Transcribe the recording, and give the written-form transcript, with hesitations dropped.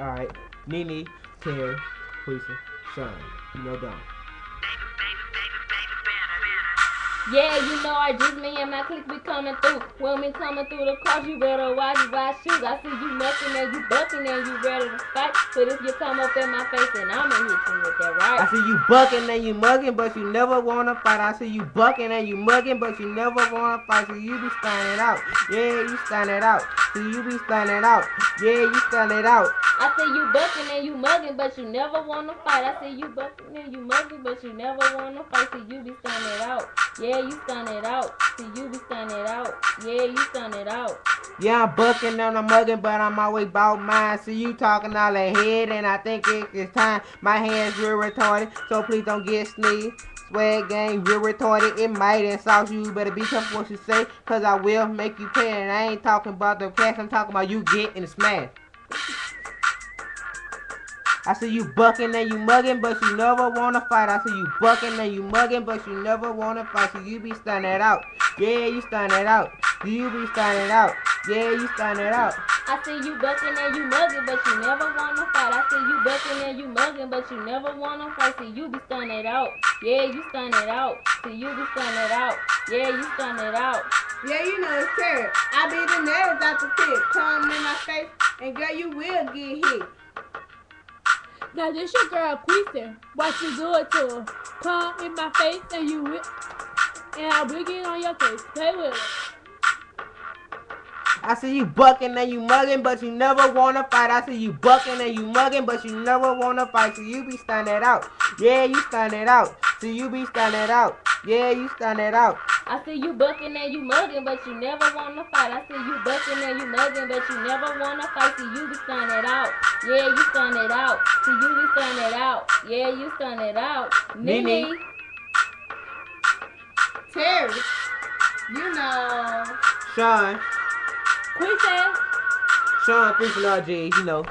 Alright. NeNe, Teri, Quece, Sean. You know done. Yeah, you know I just me and my clique be coming through. When we coming through the cross, you better watch shoes. I see you knucking and you bucking and you ready to fight. But if you come up in my face, then I'ma hit you with that right. I see you bucking and you mugging, but you never wanna fight. I see you bucking and you mugging, but you never wanna fight. So you be standing out. Yeah, you standing out. So you be standing out. Yeah, you standing out. I see you bucking and you mugging, but you never wanna fight. I see you bucking and you mugging, but you never wanna fight. So you be standing out. Yeah, you standing out. So you be standing out. Yeah, you standing out. Yeah, I'm bucking and I'm mugging, but I'm always about mine. See you talking all ahead, and I think it's time. My hands real retarded, so please don't get sneezed. Swag gang real retarded, it might insult you. Better be careful what you say, cause I will make you pay. And I ain't talking about the cash, I'm talking about you getting smashed. I see you bucking and you mugging, but you never wanna fight. I see you bucking and you mugging, but you never wanna fight. So you be standing out. Yeah, you standing out. You be standing out. Yeah, you standing out. I see you bucking and you mugging, but you never wanna fight. I see you bucking and you mugging, but you never wanna fight. See you be standing out. Yeah, you standing out. See you be standing out. Yeah, you standing out. Yeah, you know it's Teri. I be the nails out the pit. Come in my face, and girl, you will get hit. Now this your girl Quece. What you do it to her? Come in my face and you will, and I will get on your case. Play with it. I see you bucking and you mugging, but you never wanna fight. I see you bucking and you mugging, but you never wanna fight. So you be standing out. Yeah, you standing out. So you be standing out. Yeah, you standing out. I see you bucking and you mugging, but you never wanna fight. I see you bucking and you mugging, but you never wanna fight. See you be standing out. Yeah, you standing out. See you be standing out. Yeah, you standing out. NeNe. Teri, you know. Sean. Quece. Sean, 3 for RG, you know.